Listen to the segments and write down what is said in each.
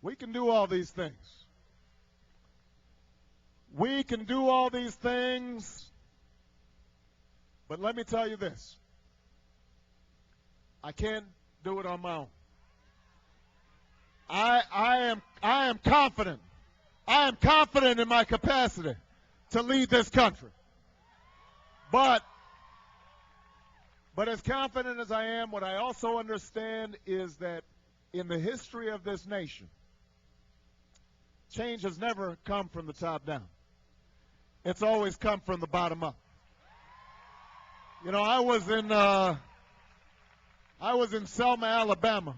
We can do all these things. We can do all these things, but let me tell you this. I can't do it on my own. I am confident. I am confident in my capacity to lead this country. But as confident as I am, what I also understand is that in the history of this nation, change has never come from the top down. It's always come from the bottom up. You know, I was in Selma, Alabama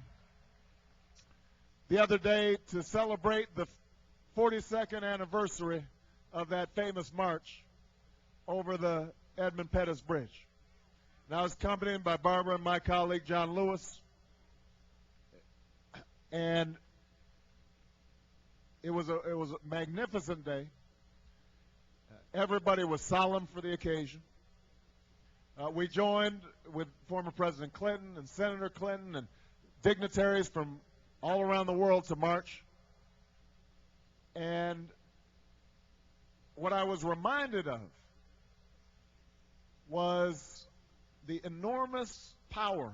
the other day to celebrate the 42nd anniversary of that famous march over the Edmund Pettus Bridge. And I was accompanied by Barbara and my colleague John Lewis. And it was a magnificent day. Everybody was solemn for the occasion. We joined with former President Clinton and Senator Clinton and dignitaries from all around the world to march. And what I was reminded of was the enormous power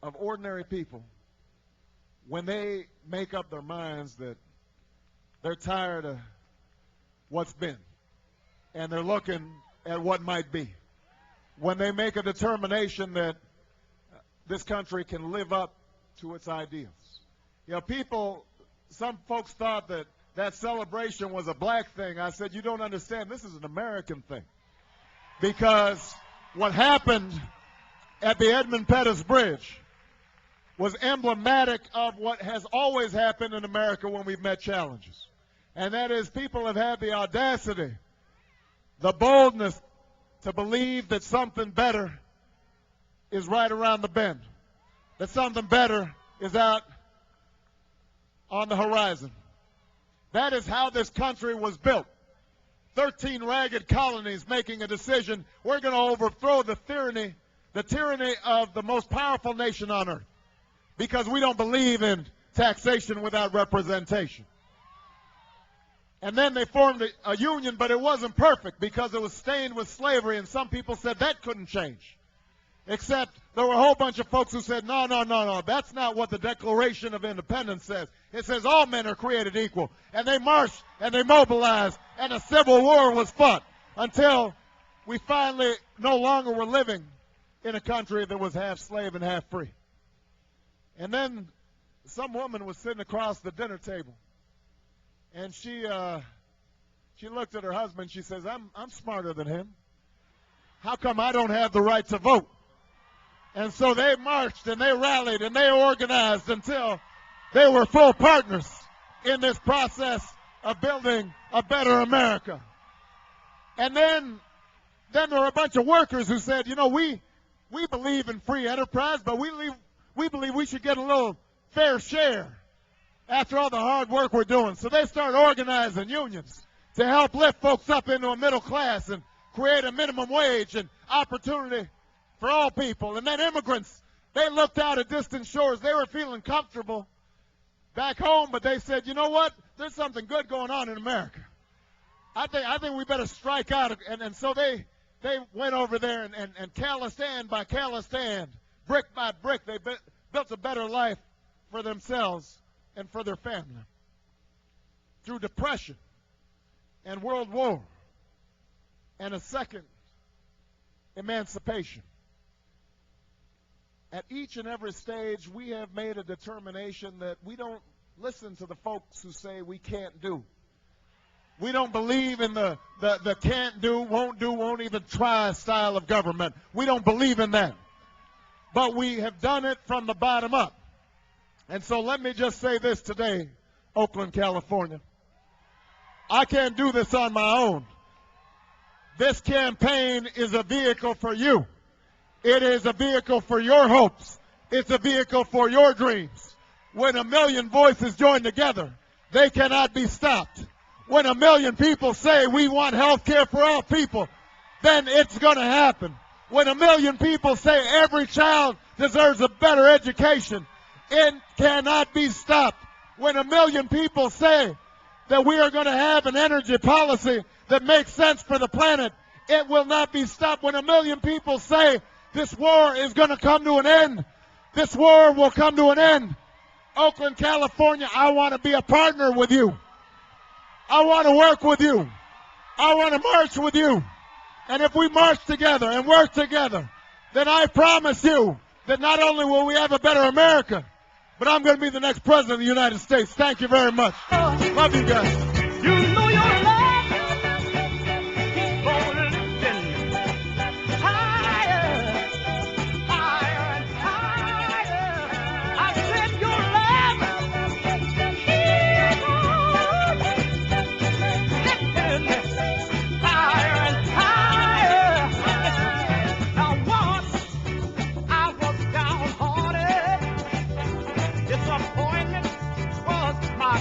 of ordinary people when they make up their minds that they're tired of what's been and they're looking at what might be. When they make a determination that this country can live up to its ideals. You know, some folks thought that that celebration was a black thing. I said, you don't understand. This is an American thing. Because what happened at the Edmund Pettus Bridge was emblematic of what has always happened in America when we've met challenges. And that is, people have had the audacity, the boldness to believe that something better is right around the bend, that something better is out on the horizon. That is how this country was built. 13 ragged colonies making a decision, we're going to overthrow the tyranny of the most powerful nation on earth, because we don't believe in taxation without representation. And then they formed a union, but it wasn't perfect because it was stained with slavery, and some people said that couldn't change. Except there were a whole bunch of folks who said, no, that's not what the Declaration of Independence says. It says all men are created equal. And they marched and they mobilized, and a civil war was fought until we finally no longer were living in a country that was half slave and half free. And then some woman was sitting across the dinner table, and she looked at her husband. She says, I'm smarter than him. How come I don't have the right to vote? And so they marched and they rallied and they organized until they were full partners in this process of building a better America. And then there were a bunch of workers who said, you know, we believe in free enterprise, but we believe we should get a little fair share after all the hard work we're doing. So they started organizing unions to help lift folks up into a middle class and create a minimum wage and opportunity for all people. And then immigrants, they looked out at distant shores. They were feeling comfortable back home, but they said, you know what? There's something good going on in America. I think we better strike out. And so they went over there and callous hand by callous hand, brick by brick, they built a better life for themselves and for their family. Through depression and World War and a second emancipation. At each and every stage, we have made a determination that we don't listen to the folks who say we can't do. We don't believe in the can't do, won't even try style of government. We don't believe in that. But we have done it from the bottom up. And so let me just say this today, Oakland, California. I can't do this on my own. This campaign is a vehicle for you. It is a vehicle for your hopes. It's a vehicle for your dreams. When a million voices join together, they cannot be stopped. When a million people say we want health care for all people, then it's going to happen. When a million people say every child deserves a better education, it cannot be stopped. when a million people say that we are going to have an energy policy that makes sense for the planet, it will not be stopped. When a million people say this war is going to come to an end, this war will come to an end. Oakland, California, I want to be a partner with you. I want to work with you. I want to march with you. And if we march together and work together, then I promise you that not only will we have a better America, but I'm going to be the next president of the United States. Thank you very much. Love you guys. You know your love keep on lifting higher, higher and higher. I said your love keep on lifting higher and higher. Now once I was downhearted, disappointment was my